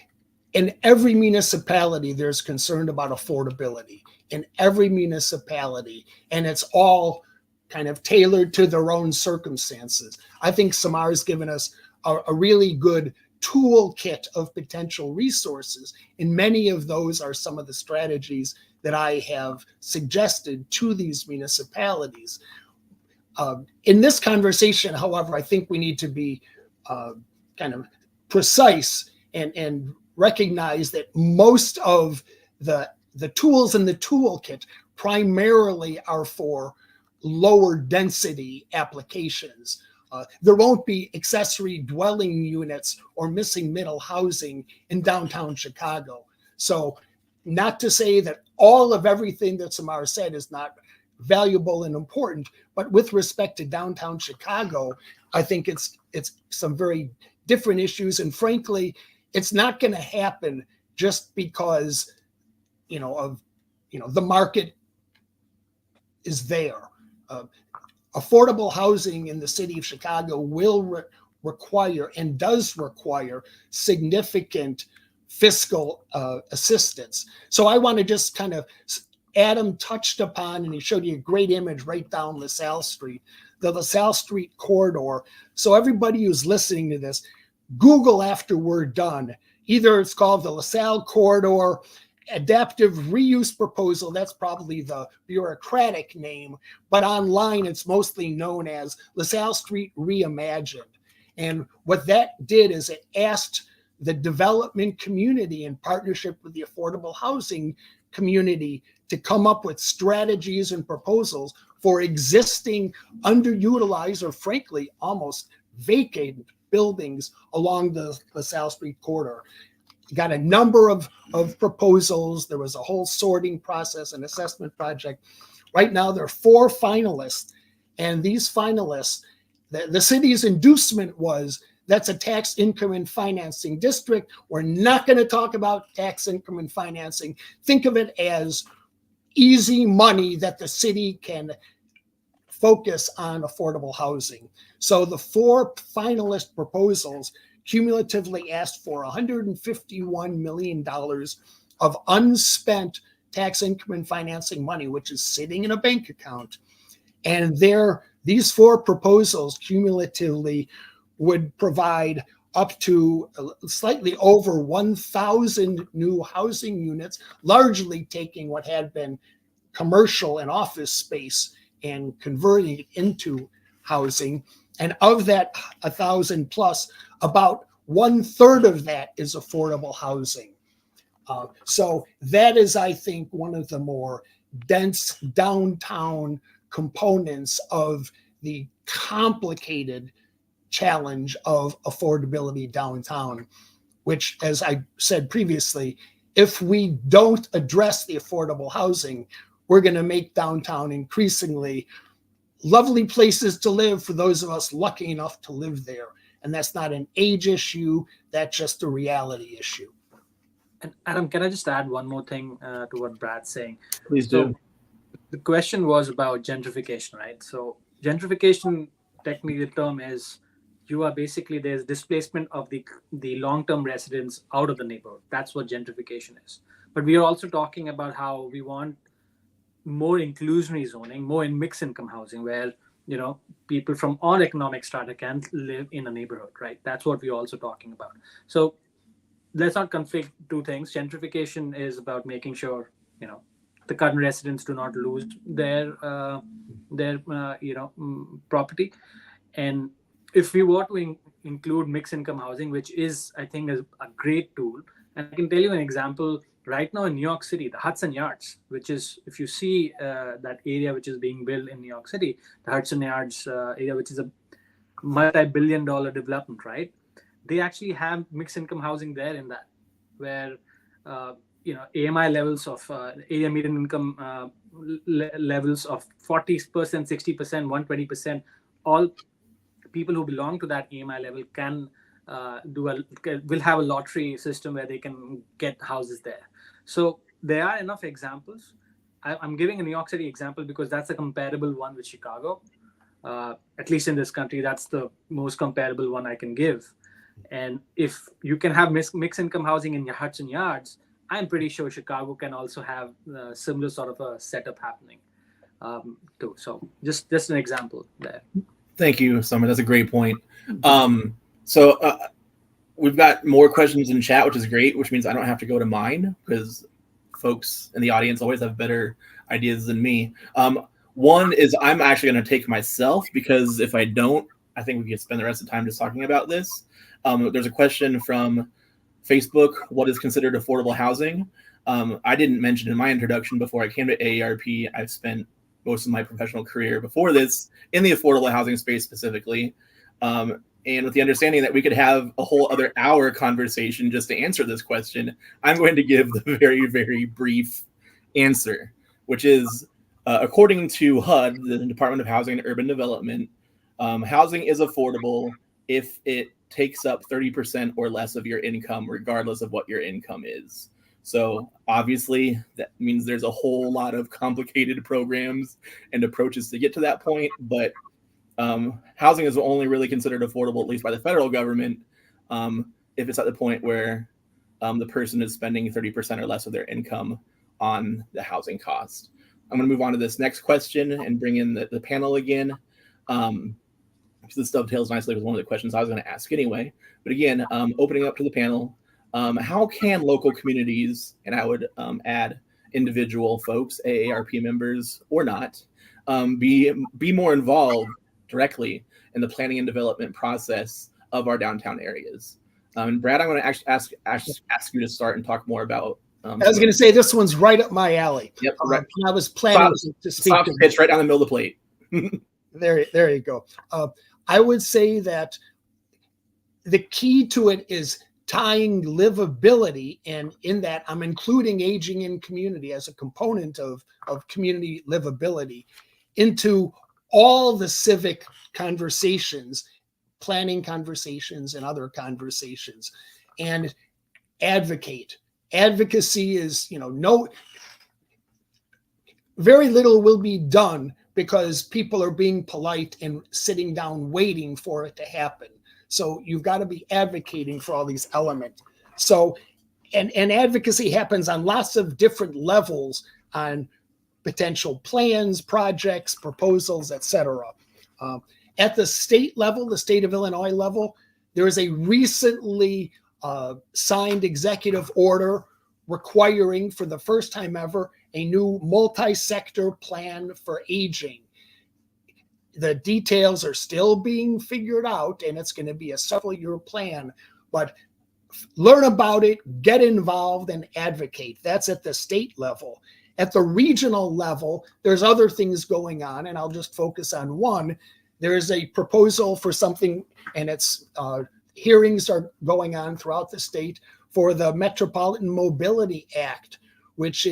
in every municipality, there's concern about affordability in every municipality, and it's all kind of tailored to their own circumstances. I think Samar's given us a really good toolkit of potential resources, and many of those are some of the strategies that I have suggested to these municipalities. In this conversation, however, I think we need to be kind of precise and recognize that most of the tools in the toolkit primarily are for lower density applications. There won't be accessory dwelling units or missing middle housing in downtown Chicago. So not to say that all of everything that Samara said is not valuable and important, but with respect to downtown Chicago, I think it's some very different issues. And frankly, it's not going to happen just because, of the market is there. Affordable housing in the city of Chicago will require and does require significant fiscal assistance. So I want to just kind of, Adam touched upon, and he showed you a great image right down LaSalle Street, the LaSalle Street corridor. So everybody who's listening to this, Google after we're done. Either it's called the LaSalle Corridor Adaptive Reuse Proposal. That's probably the bureaucratic name, but online it's mostly known as LaSalle Street Reimagined. And what that did is it asked the development community in partnership with the affordable housing community to come up with strategies and proposals for existing underutilized or frankly almost vacated buildings along the LaSalle Street corridor. Got a number of proposals. There was a whole sorting process and assessment project. Right now there are 4 finalists, and these finalists, the city's inducement was, that's a tax increment financing district. We're not going to talk about tax increment financing. Think of it as easy money that the city can focus on affordable housing. So the 4 finalist proposals cumulatively asked for $151 million of unspent tax increment financing money, which is sitting in a bank account. And these 4 proposals cumulatively would provide up to slightly over 1,000 new housing units, largely taking what had been commercial and office space and converting it into housing. And of that 1,000 plus, about 1/3 of that is affordable housing. So that is, I think, one of the more dense downtown components of the complicated challenge of affordability downtown, which, as I said previously, if we don't address the affordable housing, we're going to make downtown increasingly lovely places to live for those of us lucky enough to live there. And that's not an age issue, that's just a reality issue. And Adam, can I just add one more thing to what Brad's saying? Please do. The question was about gentrification, right? So gentrification, technically the term is, you are basically, there's displacement of the long-term residents out of the neighborhood. That's what gentrification is. But we are also talking about how we want more inclusionary zoning, more in mixed income housing, where people from all economic strata can live in a neighborhood, right? That's what we're also talking about. So let's not conflict 2 things. Gentrification is about making sure the current residents do not lose their property. And if we were to include mixed income housing, which is, I think, a great tool, and I can tell you an example right now in New York City, the Hudson Yards, which is, if you see that area which is being built in New York City, the Hudson Yards area, which is a multi-billion-dollar development, right? They actually have mixed income housing there in that, where AMI levels of area median income levels of 40%, 60%, 120%, all people who belong to that AMI level can will have a lottery system where they can get houses there. So there are enough examples. I'm giving a New York City example because that's a comparable one with Chicago. At least in this country, that's the most comparable one I can give. And if you can have mixed income housing in your Hudson Yards, I'm pretty sure Chicago can also have similar sort of a setup happening too. So just an example there. Thank you, Summer. That's a great point. We've got more questions in chat, which is great, which means I don't have to go to mine because folks in the audience always have better ideas than me. One is I'm actually going to take myself, because if I don't, I think we could spend the rest of the time just talking about this. There's a question from Facebook: what is considered affordable housing? I didn't mention in my introduction, before I came to AARP, I've spent most of my professional career before this in the affordable housing space specifically. And with the understanding that we could have a whole other hour conversation just to answer this question, I'm going to give the very, very brief answer, which is, according to HUD, the Department of Housing and Urban Development, housing is affordable if it takes up 30% or less of your income, regardless of what your income is. So obviously that means there's a whole lot of complicated programs and approaches to get to that point. But housing is only really considered affordable, at least by the federal government, if it's at the point where the person is spending 30% or less of their income on the housing cost. I'm going to move on to this next question and bring in the panel again. This dovetails nicely with one of the questions I was going to ask anyway. But again, opening up to the panel, how can local communities, and I would add individual folks, AARP members or not, be more involved directly in the planning and development process of our downtown areas? And Brad, I'm going to ask you to start and talk more about. I was going to say this one's right up my alley. Yep, right. I was planning to speak. Soft pitch right down the middle of the plate. There you go. I would say that the key to it is tying livability, and in that I'm including aging in community as a component of community livability into all the civic conversations, planning conversations and other conversations, and advocate. Advocacy is, very little will be done because people are being polite and sitting down waiting for it to happen. So you've got to be advocating for all these elements. So, and advocacy happens on lots of different levels, on potential plans, projects, proposals, etc. At the state level, the state of Illinois level, there is a recently signed executive order requiring, for the first time ever, a new multi-sector plan for aging. The details are still being figured out, and it's going to be a several-year plan, but learn about it, get involved, and advocate. That's at the state level. At the regional level, there's other things going on, and I'll just focus on one. There is a proposal for something, and it's hearings are going on throughout the state for the Metropolitan Mobility Act, which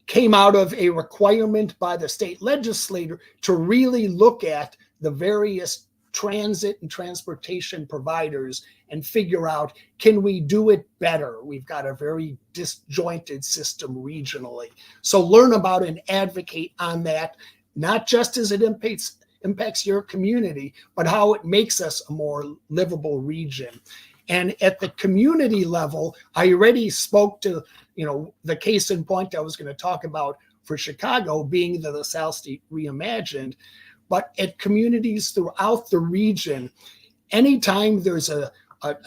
came out of a requirement by the state legislature to really look at the various transit and transportation providers and figure out, can we do it better? We've got a very disjointed system regionally. So learn about and advocate on that, not just as it impacts your community, but how it makes us a more livable region. And at the community level, I already spoke to, the case in point I was going to talk about for Chicago being the LaSalle State Reimagined. But at communities throughout the region, anytime there's a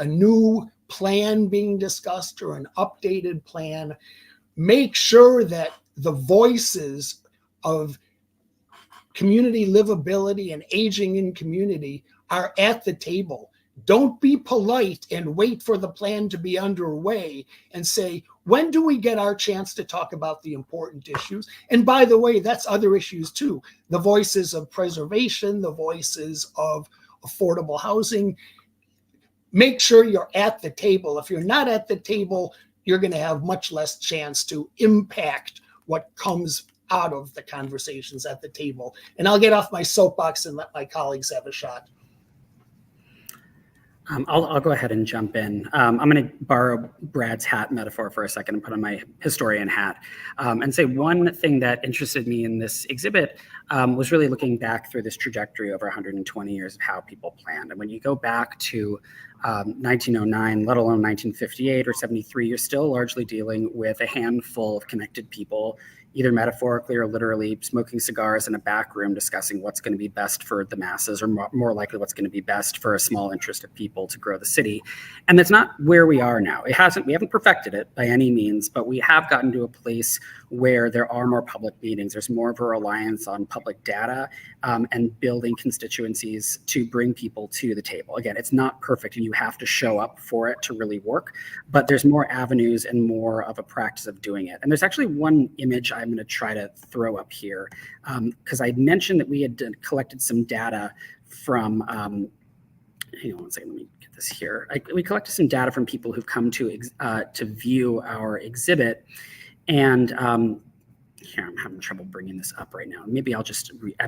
new plan being discussed or an updated plan, make sure that the voices of community livability and aging in community are at the table. Don't be polite and wait for the plan to be underway and say, when do we get our chance to talk about the important issues? And by the way, that's other issues too. The voices of preservation, the voices of affordable housing. Make sure you're at the table. If you're not at the table, you're going to have much less chance to impact what comes out of the conversations at the table. And I'll get off my soapbox and let my colleagues have a shot. I'll go ahead and jump in. I'm going to borrow Brad's hat metaphor for a second and put on my historian hat and say one thing that interested me in this exhibit was really looking back through this trajectory over 120 years of how people planned. And when you go back to 1909, let alone 1958 or 73, you're still largely dealing with a handful of connected people, either metaphorically or literally, smoking cigars in a back room discussing what's going to be best for the masses, or more likely what's going to be best for a small interest of people to grow the city. And that's not where we are now. We haven't perfected it by any means, but we have gotten to a place where there are more public meetings. There's more of a reliance on public data and building constituencies to bring people to the table. Again, it's not perfect and you have to show up for it to really work, but there's more avenues and more of a practice of doing it. And there's actually one image I'm going to try to throw up here because I mentioned that we had collected some data from, hang on one second, let me get this here. We collected some data from people who've come to view our exhibit. And here, I'm having trouble bringing this up right now. Maybe I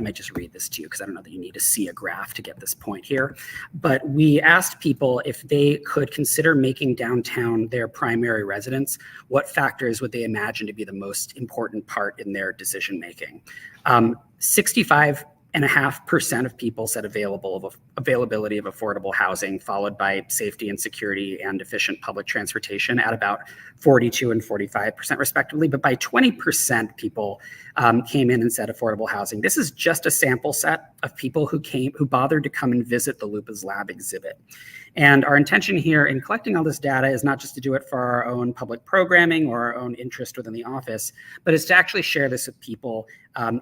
might just read this to you because I don't know that you need to see a graph to get this point here. But we asked people if they could consider making downtown their primary residence, what factors would they imagine to be the most important part in their decision making? 65.5% of people said availability of affordable housing, followed by safety and security and efficient public transportation at about 42 and 45% respectively. But by 20%, people came in and said affordable housing. This is just a sample set of people who bothered to come and visit the Lupa's Lab exhibit. And our intention here in collecting all this data is not just to do it for our own public programming or our own interest within the office, but is to actually share this with people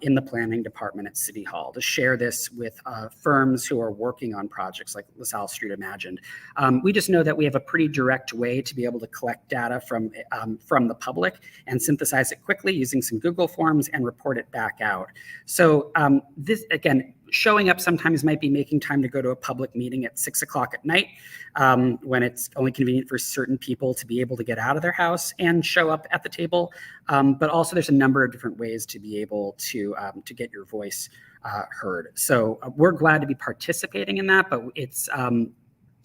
in the planning department at City Hall, to share this with firms who are working on projects like LaSalle Street Imagined. We just know that we have a pretty direct way to be able to collect data from the public and synthesize it quickly using some Google Forms and report it back out. So this, again, showing up sometimes might be making time to go to a public meeting at 6 o'clock at night when it's only convenient for certain people to be able to get out of their house and show up at the table. But also there's a number of different ways to be able to get your voice heard. So we're glad to be participating in that, but it's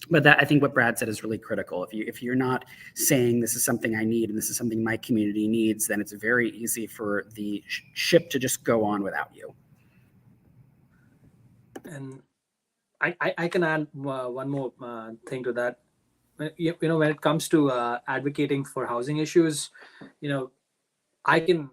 but that, I think what Brad said is really critical. If you're not saying this is something I need and this is something my community needs, then it's very easy for the ship to just go on without you. And I can add one more thing to that. You know, when it comes to advocating for housing issues, you know, I do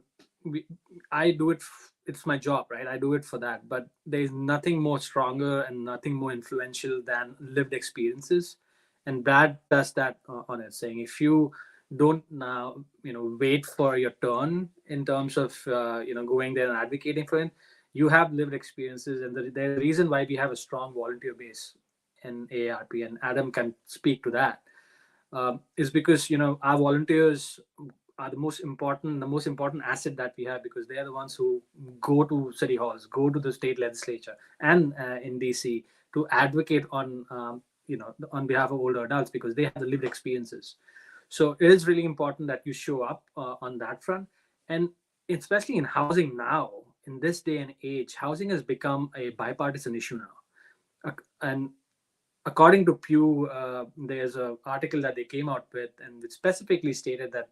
it. It's my job, right? I do it for that. But there's nothing more stronger and nothing more influential than lived experiences. And Brad does that on it, saying if you don't now, wait for your turn in terms of, going there and advocating for it, you have lived experiences. And the reason why we have a strong volunteer base in AARP, and Adam can speak to that, is because, our volunteers are the most important asset that we have, because they are the ones who go to city halls, go to the state legislature and in DC to advocate on, on behalf of older adults, because they have the lived experiences. So it is really important that you show up on that front. And especially in housing now, in this day and age, housing has become a bipartisan issue now. And according to Pew, there's an article that they came out with, and it specifically stated that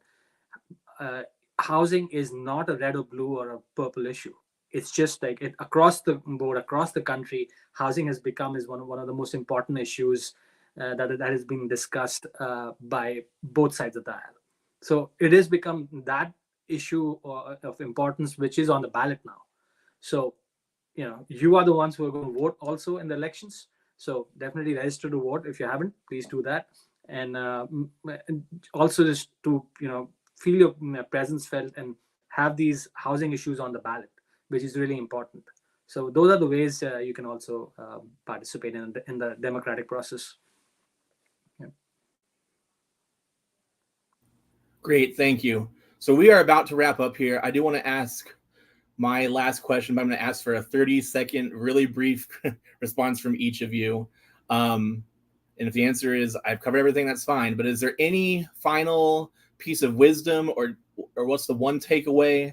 housing is not a red or blue or a purple issue. It's just like across the board, across the country, housing has become one of the most important issues that is being discussed by both sides of the aisle. So it has become that issue of importance which is on the ballot now. So, you are the ones who are going to vote also in the elections. So definitely register to vote. If you haven't, please do that. And also just to, feel your presence felt and have these housing issues on the ballot, which is really important. So those are the ways you can also participate in the democratic process. Yeah. Great, thank you. So we are about to wrap up here. I do want to ask my last question, but I'm going to ask for a 30-second, really brief response from each of you. And if the answer is I've covered everything, that's fine. But is there any final piece of wisdom or what's the one takeaway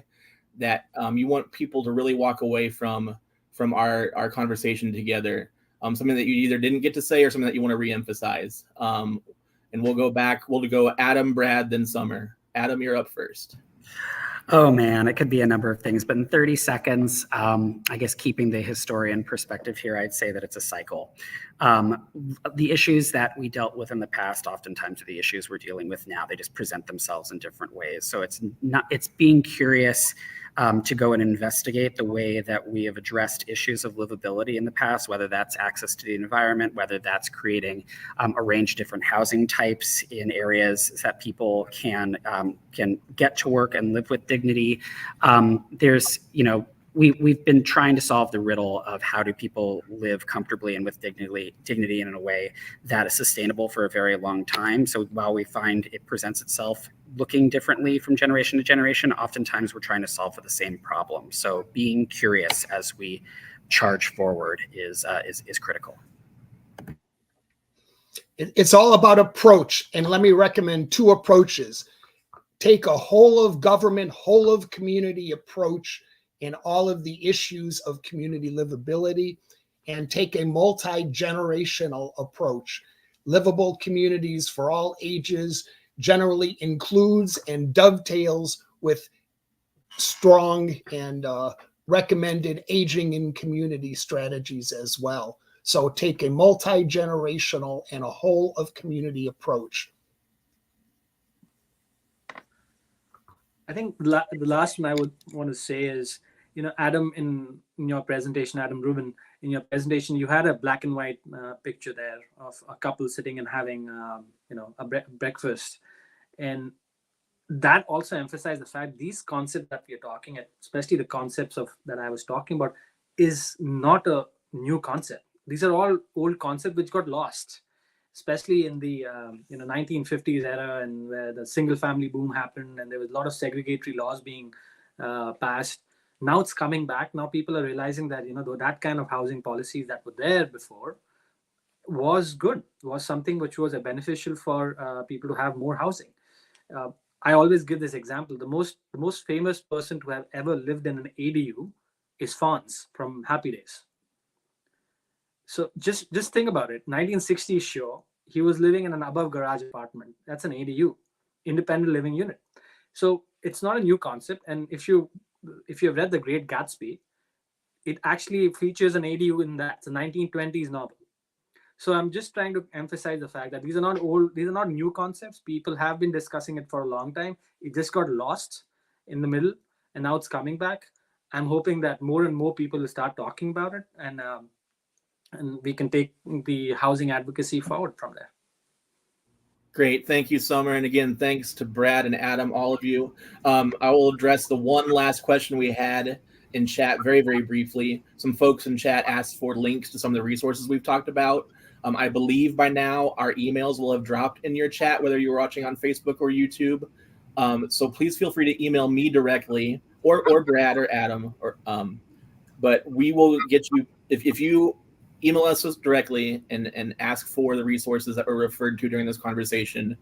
that you want people to really walk away from our conversation together? Something that you either didn't get to say or something that you want to reemphasize. And we'll go Adam, Brad, then Summer. Adam, you're up first. Oh man, it could be a number of things, but in 30 seconds, I guess keeping the historian perspective here, I'd say that it's a cycle. The issues that we dealt with in the past, oftentimes are the issues we're dealing with now. They just present themselves in different ways. So it's being curious to go and investigate the way that we have addressed issues of livability in the past, whether that's access to the environment, whether that's creating a range of different housing types in areas that people can get to work and live with dignity. We've been trying to solve the riddle of how do people live comfortably and with dignity and in a way that is sustainable for a very long time. So while we find it presents itself looking differently from generation to generation, oftentimes we're trying to solve for the same problem. So being curious as we charge forward is critical. It's all about approach. And let me recommend two approaches. take a whole of government, whole of community approach in all of the issues of community livability, and take a multi-generational approach. Livable communities for all ages generally includes and dovetails with strong and recommended aging in community strategies as well. So take a multi-generational and a whole of community approach. I think the last one I would want to say is, Adam, in your presentation, Adam Rubin, in your presentation, you had a black and white picture there of a couple sitting and having, a breakfast. And that also emphasized the fact these concepts that we are talking at, especially the concepts that I was talking about, is not a new concept. These are all old concepts which got lost, especially in the 1950s era, and where the single family boom happened and there was a lot of segregatory laws being passed. Now it's coming back. Now people are realizing that that kind of housing policies that were there before was good, was something which was beneficial for people to have more housing. I always give this example. The most famous person to have ever lived in an ADU is Fonz from Happy Days. So just think about it. 1960s show, he was living in an above garage apartment. That's an ADU, independent living unit. So it's not a new concept. And if you've read The Great Gatsby, it actually features an ADU in that. It's a 1920s novel. So I'm just trying to emphasize the fact that these are not new concepts. People have been discussing it for a long time. It just got lost in the middle, and now it's coming back. I'm hoping that more and more people will start talking about it, and we can take the housing advocacy forward from there. Great. Thank you, Summer. And again, thanks to Brad and Adam, all of you. I will address the one last question we had in chat very, very briefly. Some folks in chat asked for links to some of the resources we've talked about. I believe by now our emails will have dropped in your chat, whether you're watching on Facebook or YouTube. So please feel free to email me directly or Brad or Adam. But we will get you, if you email us directly and ask for the resources that were referred to during this conversation,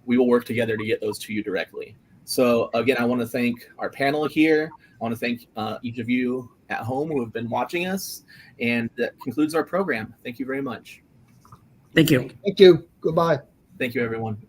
we will work together to get those to you directly. So again, I want to thank our panel here. I want to thank each of you at home who have been watching us. And that concludes our program. Thank you very much. Thank you. Thank you. Goodbye. Thank you, everyone.